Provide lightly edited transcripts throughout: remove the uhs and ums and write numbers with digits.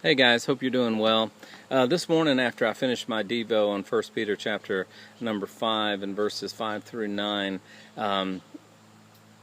Hey guys, hope you're doing well. This morning after I finished my Devo on 1 Peter chapter number 5 and verses 5 through 9, it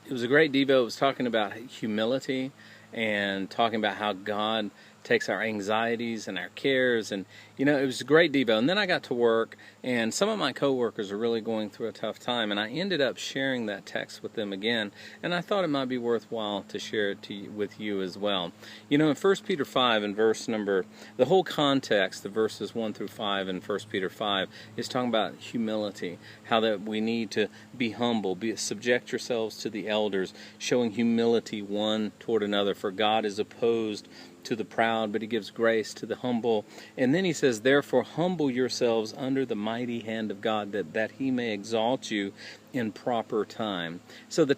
was a great Devo. It was talking about humility and talking about how God takes our anxieties and our cares, and it was a great Devo. And then I got to work, and some of my coworkers are really going through a tough time, and I ended up sharing that text with them again, and I thought it might be worthwhile to share it with you as well. In 1 Peter 5 and the whole context, the verses 1 through 5 in 1 Peter 5 is talking about humility, how that we need to be humble, subject yourselves to the elders, showing humility one toward another, for God is opposed to the proud, but he gives grace to the humble. And then he says, therefore humble yourselves under the mighty hand of God, that he may exalt you in proper time. So the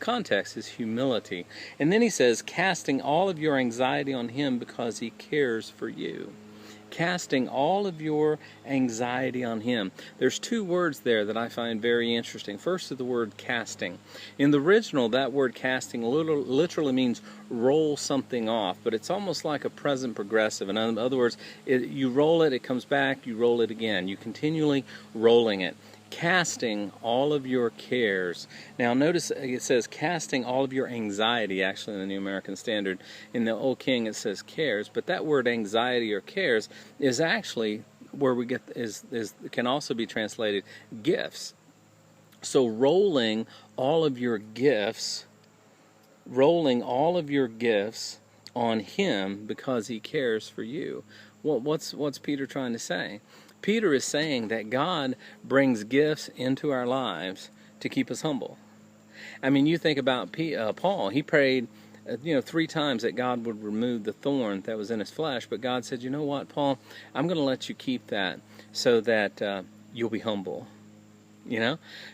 context is humility. And then he says, casting all of your anxiety on him because he cares for you. Casting all of your anxiety on him. There's two words there that I find very interesting. First is the word casting. In the original, that word casting literally means roll something off, but it's almost like a present progressive. In other words, you roll it, it comes back, you roll it again. You continually rolling it. Casting all of your cares. Now notice it says casting all of your anxiety, actually in the New American Standard. In the Old King it says cares, but that word anxiety or cares is actually where we get can also be translated gifts. So rolling all of your gifts on him because he cares for you. What's Peter trying to say? Peter is saying that God brings gifts into our lives to keep us humble. I mean, you think about Paul. He prayed, 3 times that God would remove the thorn that was in his flesh. But God said, you know what, Paul, I'm going to let you keep that so that you'll be humble.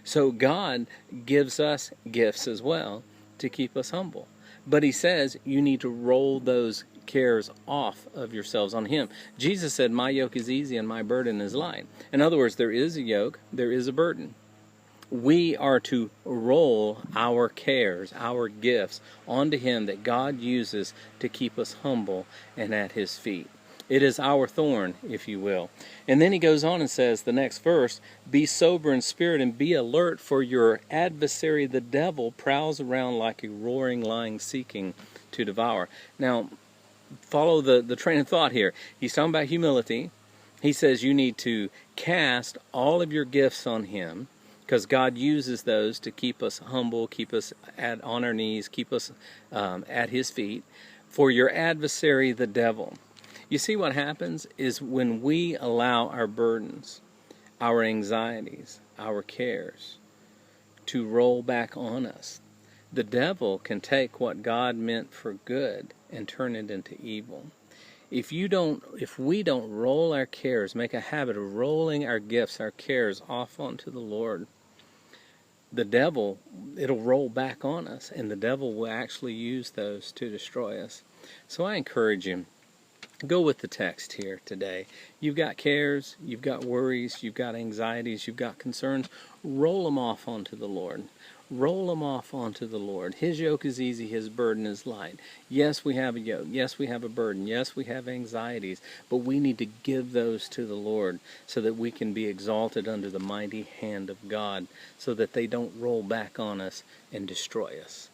So God gives us gifts as well to keep us humble. But he says you need to roll those cares off of yourselves on him. Jesus said, my yoke is easy and my burden is light. In other words, there is a yoke, there is a burden. We are to roll our cares, our gifts, onto him that God uses to keep us humble and at his feet. It is our thorn, if you will. And then he goes on and says, the next verse, be sober in spirit and be alert, for your adversary, the devil, prowls around like a roaring lion seeking to devour. Now, follow the train of thought here. He's talking about humility. He says you need to cast all of your gifts on him, because God uses those to keep us humble, keep us on our knees, keep us at his feet. For your adversary, the devil. You see, what happens is when we allow our burdens, our anxieties, our cares to roll back on us, the devil can take what God meant for good and turn it into evil. If we don't roll our cares, make a habit of rolling our gifts, our cares off onto the Lord, the devil, it'll roll back on us, and the devil will actually use those to destroy us. So I encourage you, go with the text here today. You've got cares, you've got worries, you've got anxieties, you've got concerns. Roll them off onto the Lord. Roll them off onto the Lord. His yoke is easy, his burden is light. Yes, we have a yoke. Yes, we have a burden. Yes, we have anxieties. But we need to give those to the Lord so that we can be exalted under the mighty hand of God, so that they don't roll back on us and destroy us.